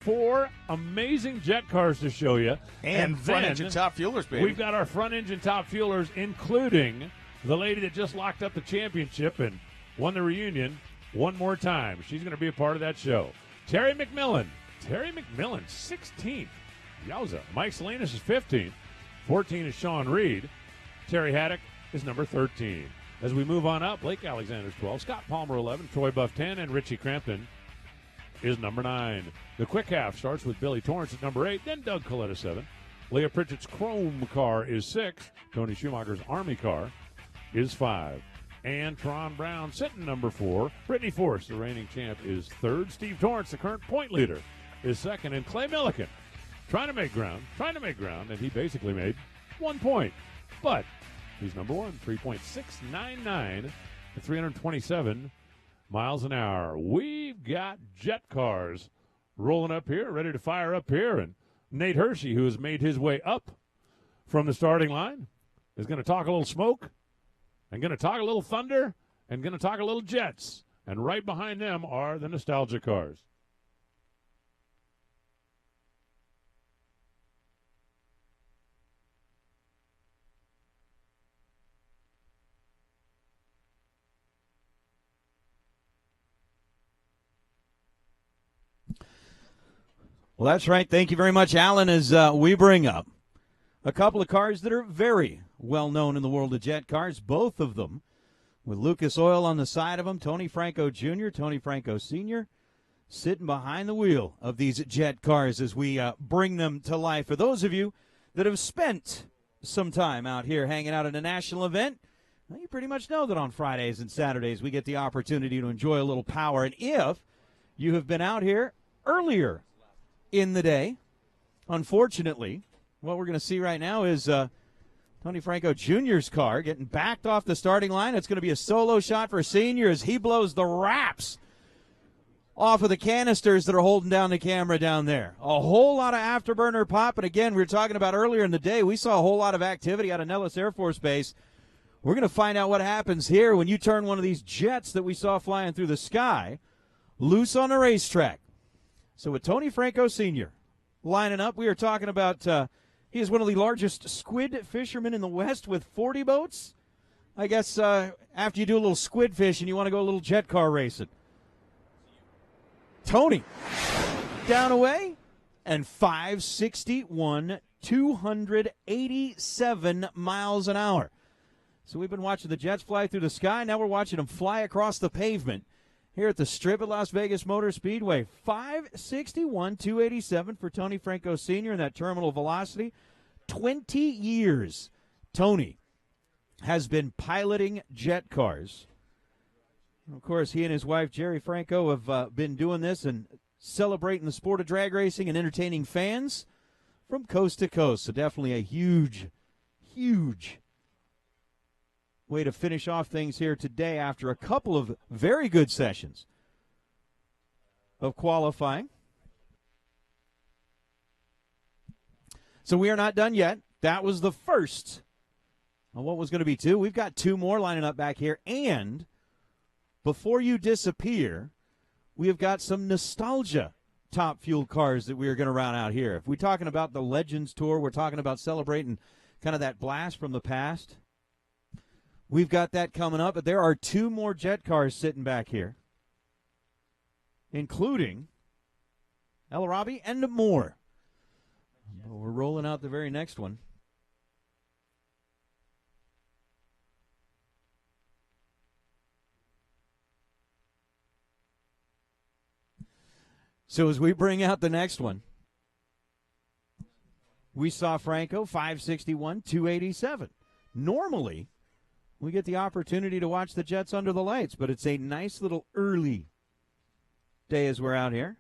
4 amazing jet cars to show you. And front-engine top fuelers, baby. We've got our front-engine top fuelers, including the lady that just locked up the championship and won the reunion one more time. She's going to be a part of that show. Terry McMillan. Terry McMillan, 16th. Yowza. Mike Salinas is 15th. 14 is Sean Reed. Terry Haddock is number 13. As we move on up, Blake Alexander's 12, Scott Palmer 11, Troy Buff 10, and Richie Crampton is number 9. The quick half starts with Billy Torrance at number 8, then Doug Coletta 7. Leah Pritchett's Chrome car is 6. Tony Schumacher's Army car is 5. And Tron Brown sitting number 4. Brittany Force, the reigning champ, is 3rd. Steve Torrance, the current point leader, is 2nd. And Clay Milliken trying to make ground, and he basically made 1 point. But he's number 1, 3.699 to 327 miles an hour. We've got jet cars rolling up here, ready to fire up here. And Nate Hershey, who has made his way up from the starting line, is going to talk a little smoke and going to talk a little thunder and going to talk a little jets. And right behind them are the nostalgia cars. Well, that's right. Thank you very much, Alan, as we bring up a couple of cars that are very well known in the world of jet cars, both of them with Lucas Oil on the side of them. Tony Franco Jr., Tony Franco Sr. sitting behind the wheel of these jet cars as we bring them to life. For those of you that have spent some time out here hanging out at a national event, well, you pretty much know that on Fridays and Saturdays we get the opportunity to enjoy a little power. And if you have been out here earlier in the day, unfortunately, what we're going to see right now is Tony Franco Jr.'s car getting backed off the starting line. It's going to be a solo shot for Senior as he blows the wraps off of the canisters that are holding down the camera down there. A whole lot of afterburner pop, and again, we were talking about earlier in the day, we saw a whole lot of activity out of Nellis Air Force Base. We're going to find out what happens here when you turn one of these jets that we saw flying through the sky loose on a racetrack. So with Tony Franco Sr. lining up, we are talking about he is one of the largest squid fishermen in the West with 40 boats. I guess after you do a little squid fishing, you want to go a little jet car racing. Tony, down away, and 561, 287 miles an hour. So we've been watching the jets fly through the sky. Now we're watching them fly across the pavement here at the Strip at Las Vegas Motor Speedway. 561, 287 for Tony Franco Sr. and that terminal velocity. 20 years Tony has been piloting jet cars. And of course, he and his wife, Jerry Franco, have been doing this and celebrating the sport of drag racing and entertaining fans from coast to coast. So definitely a huge, huge way to finish off things here today after a couple of very good sessions of qualifying. So we are not done yet. That was the first of what was going to be 2. We've got 2 more lining up back here. And before you disappear, we have got some nostalgia top fuel cars that we are going to round out here. If we're talking about the Legends Tour, we're talking about celebrating kind of that blast from the past. We've got that coming up, but there are 2 more jet cars sitting back here, including El Arabi and more. We're rolling out the very next one. So as we bring out the next one, we saw Franco, 561, 287. Normally, we get the opportunity to watch the Jets under the lights, but it's a nice little early day as we're out here.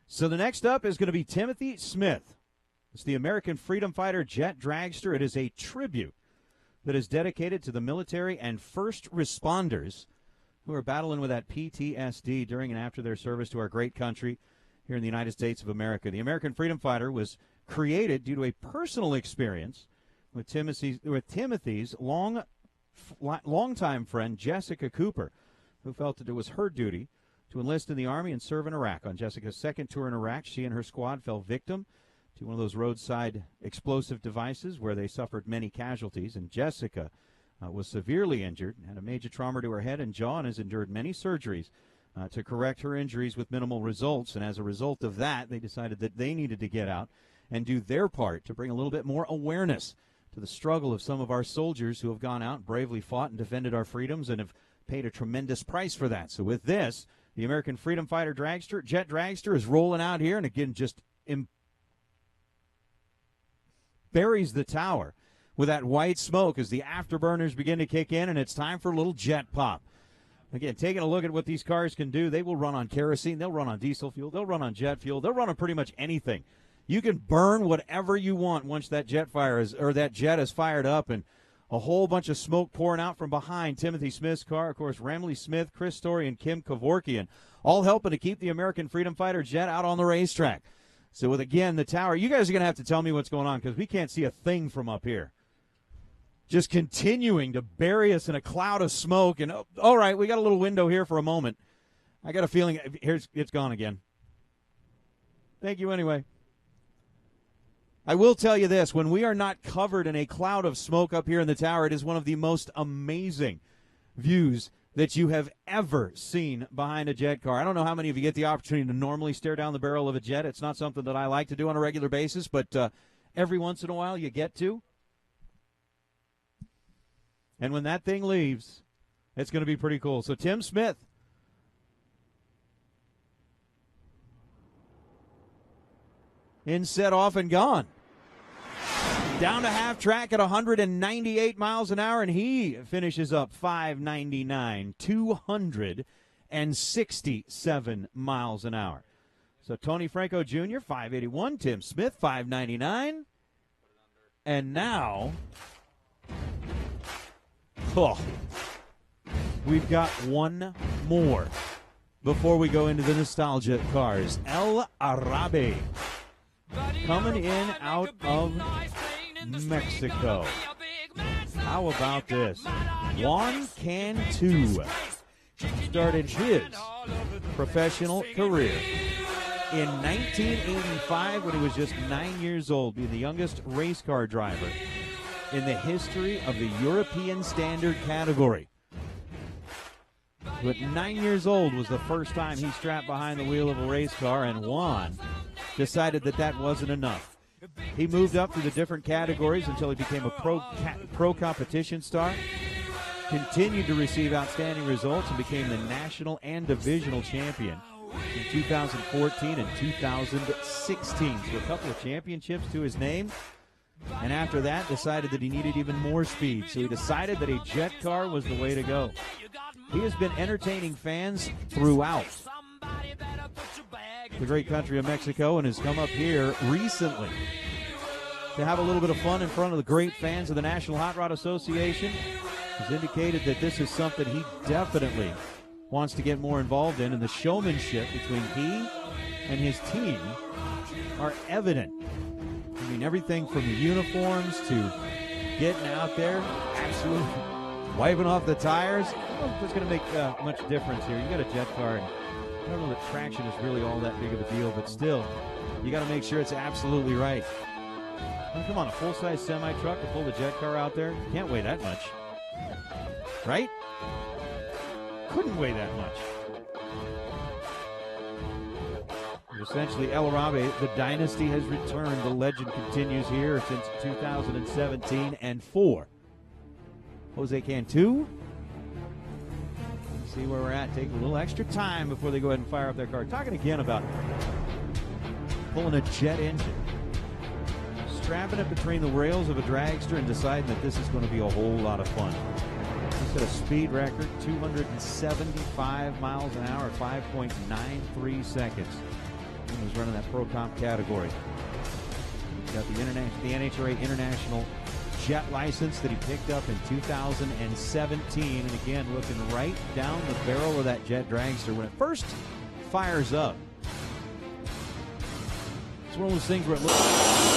So the next up is going to be Timothy Smith, It's the American Freedom Fighter Jet Dragster. It is a tribute that is dedicated to the military and first responders who are battling with that PTSD during and after their service to our great country here in the United States of America. The American Freedom Fighter was created due to a personal experience with Timothy's longtime friend, Jessica Cooper, who felt that it was her duty to enlist in the Army and serve in Iraq. On Jessica's second tour in Iraq, she and her squad fell victim to one of those roadside explosive devices where they suffered many casualties, and Jessica was severely injured, had a major trauma to her head and jaw, and has endured many surgeries to correct her injuries with minimal results. And as a result of that, they decided that they needed to get out and do their part to bring a little bit more awareness to the struggle of some of our soldiers who have gone out, bravely fought, and defended our freedoms and have paid a tremendous price for that. So with this, the American Freedom Fighter Dragster, Jet Dragster, is rolling out here, and again, just buries the tower with that white smoke as the afterburners begin to kick in, and it's time for a little jet pop. Again, taking a look at what these cars can do, they will run on kerosene, they'll run on diesel fuel, they'll run on jet fuel, they'll run on pretty much anything. You can burn whatever you want once that jet is fired up, and a whole bunch of smoke pouring out from behind Timothy Smith's car. Of course, Remley Smith, Chris Story, and Kim Kevorkian all helping to keep the American Freedom Fighter jet out on the racetrack. So with, again, the tower, you guys are going to have to tell me what's going on because we can't see a thing from up here. Just continuing to bury us in a cloud of smoke. And, all right, we got a little window here for a moment. I got a feeling it's gone again. Thank you anyway. I will tell you this. When we are not covered in a cloud of smoke up here in the tower, it is one of the most amazing views that you have ever seen behind a jet car. I don't know how many of you get the opportunity to normally stare down the barrel of a jet. It's not something that I like to do on a regular basis, but every once in a while you get to. And when that thing leaves, it's going to be pretty cool. So Tim Smith, in, set, off, and gone. Down to half track at 198 miles an hour, and he finishes up 599, 267 miles an hour. So Tony Franco Jr., 581, Tim Smith, 599. And now, we've got one more before we go into the nostalgia cars. El Arabe coming in out of Mexico. How about this? Juan Cantu started his professional career in 1985 when he was just 9 years old, being the youngest race car driver in the history of the European standard category. But 9 years old was the first time he strapped behind the wheel of a race car, and Juan decided that wasn't enough. He moved up through the different categories until he became a pro competition star, continued to receive outstanding results, and became the national and divisional champion in 2014 and 2016. So a couple of championships to his name. And after that, decided that he needed even more speed. So he decided that a jet car was the way to go. He has been entertaining fans throughout the great country of Mexico and has come up here recently to have a little bit of fun in front of the great fans of the National Hot Rod Association. He's indicated that this is something he definitely wants to get more involved in, and the showmanship between he and his team are evident. I mean, everything from the uniforms to getting out there, absolutely wiping off the tires. I don't know if it's going to make much difference here. You got a jet car, and I don't know that traction is really all that big of a deal, but still, you got to make sure it's absolutely right. I mean, come on, a full-size semi-truck to pull the jet car out there? You can't weigh that much. Right? Couldn't weigh that much. Essentially, El Arabe, the dynasty has returned. The legend continues here since 2017 and 4. Jose Cantu. Let's see where we're at. Take a little extra time before they go ahead and fire up their car. Talking again about pulling a jet engine, strapping it between the rails of a dragster and deciding that this is going to be a whole lot of fun. He set a speed record, 275 miles an hour, 5.93 seconds. He was running that Pro Comp category. got the NHRA International Jet license that he picked up in 2017. And again, looking right down the barrel of that jet dragster when it first fires up. It's one of those things where it looks